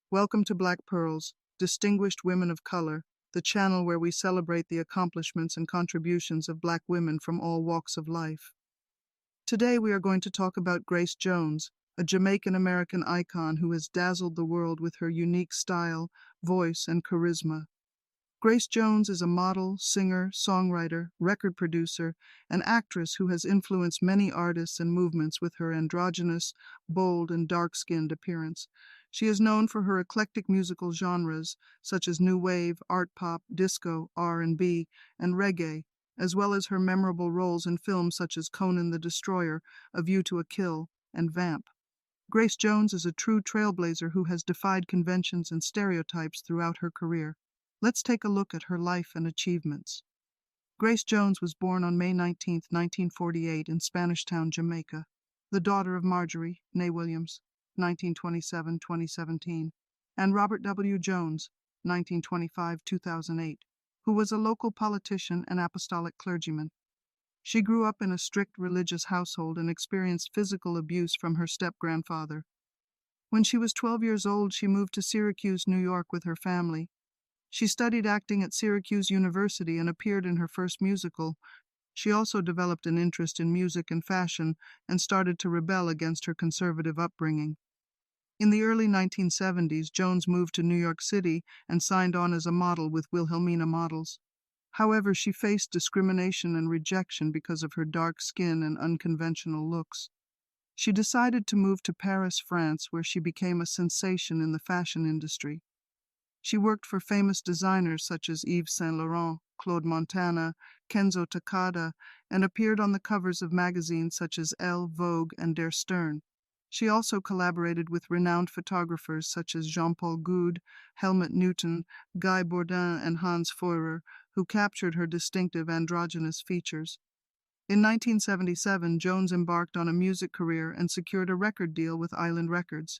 Welcome to Black Pearls, Distinguished Women of Color, the channel where we celebrate the accomplishments and contributions of Black women from all walks of life. Today we are going to talk about Grace Jones, a Jamaican-American icon who has dazzled the world with her unique style, voice, and charisma. Grace Jones is a model, singer, songwriter, record producer, and actress who has influenced many artists and movements with her androgynous, bold, and dark-skinned appearance. She is known for her eclectic musical genres, such as new wave, art pop, disco, R&B, and reggae, as well as her memorable roles in films such as Conan the Destroyer, A View to a Kill, and Vamp. Grace Jones is a true trailblazer who has defied conventions and stereotypes throughout her career. Let's take a look at her life and achievements. Grace Jones was born on May 19, 1948 in Spanish Town, Jamaica, the daughter of Marjorie, née Williams, 1927-2017, and Robert W. Jones, 1925-2008, who was a local politician and apostolic clergyman. She grew up in a strict religious household and experienced physical abuse from her step-grandfather. When she was 12 years old, she moved to Syracuse, New York with her family. She studied acting at Syracuse University and appeared in her first musical. She also developed an interest in music and fashion and started to rebel against her conservative upbringing. In the early 1970s, Jones moved to New York City and signed on as a model with Wilhelmina Models. However, she faced discrimination and rejection because of her dark skin and unconventional looks. She decided to move to Paris, France, where she became a sensation in the fashion industry. She worked for famous designers such as Yves Saint Laurent, Claude Montana, Kenzo Takada, and appeared on the covers of magazines such as Elle, Vogue, and Der Stern. She also collaborated with renowned photographers such as Jean-Paul Goude, Helmut Newton, Guy Bourdin, and Hans Feurer, who captured her distinctive androgynous features. In 1977, Jones embarked on a music career and secured a record deal with Island Records.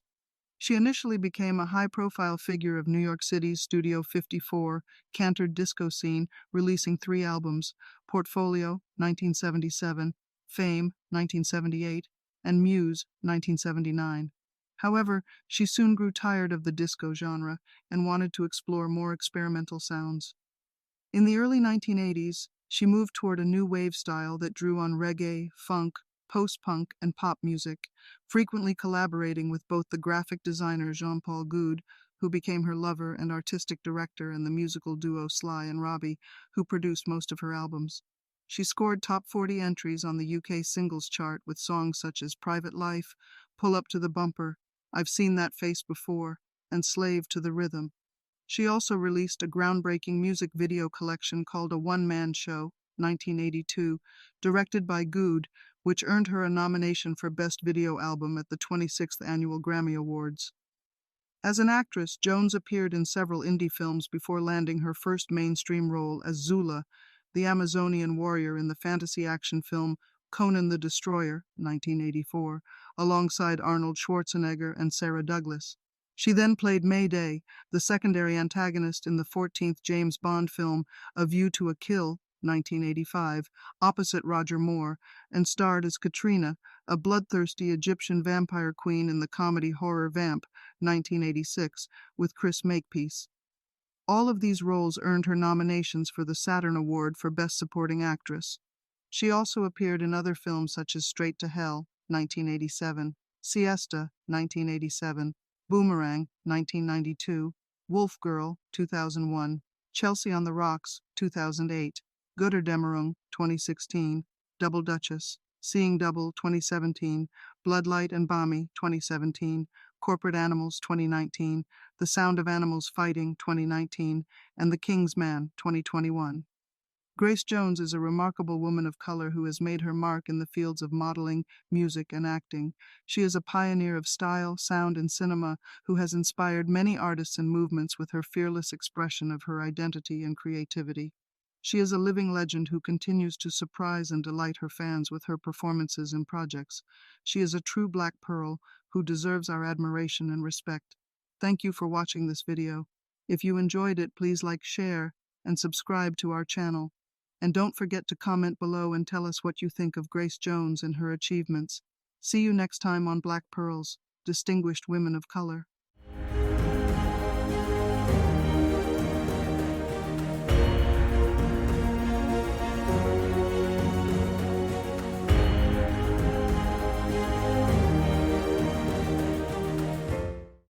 She initially became a high-profile figure of New York City's Studio 54 cantered disco scene, releasing 3 albums: Portfolio, 1977, Fame, 1978, and Muse, 1979. However, she soon grew tired of the disco genre and wanted to explore more experimental sounds. In the early 1980s, she moved toward a new wave style that drew on reggae, funk, post-punk, and pop music, frequently collaborating with both the graphic designer Jean-Paul Goude, who became her lover and artistic director, and the musical duo Sly and Robbie, who produced most of her albums. She scored top 40 entries on the UK singles chart with songs such as Private Life, Pull Up to the Bumper, I've Seen That Face Before, and Slave to the Rhythm. She also released a groundbreaking music video collection called A One-Man Show, 1982, directed by Goude, which earned her a nomination for Best Video Album at the 26th Annual Grammy Awards. As an actress, Jones appeared in several indie films before landing her first mainstream role as Zula, the Amazonian warrior in the fantasy action film Conan the Destroyer, 1984, alongside Arnold Schwarzenegger and Sarah Douglas. She then played Mayday, the secondary antagonist in the 14th James Bond film A View to a Kill, 1985, opposite Roger Moore, and starred as Katrina, a bloodthirsty Egyptian vampire queen in the comedy horror Vamp, 1986, with Chris Makepeace. All of these roles earned her nominations for the Saturn Award for Best Supporting Actress. She also appeared in other films such as Straight to Hell, 1987, Siesta, 1987, Boomerang, 1992, Wolf Girl, 2001, Chelsea on the Rocks, 2008, Götterdämmerung, 2016, Double Duchess, Seeing Double, 2017, Bloodlight and Bami, 2017, Corporate Animals, 2019, The Sound of Animals Fighting, 2019, and The King's Man, 2021. Grace Jones is a remarkable woman of color who has made her mark in the fields of modeling, music, and acting. She is a pioneer of style, sound, and cinema who has inspired many artists and movements with her fearless expression of her identity and creativity. She is a living legend who continues to surprise and delight her fans with her performances and projects. She is a true Black Pearl who deserves our admiration and respect. Thank you for watching this video. If you enjoyed it, please like, share, and subscribe to our channel. And don't forget to comment below and tell us what you think of Grace Jones and her achievements. See you next time on Black Pearls, Distinguished Women of Color.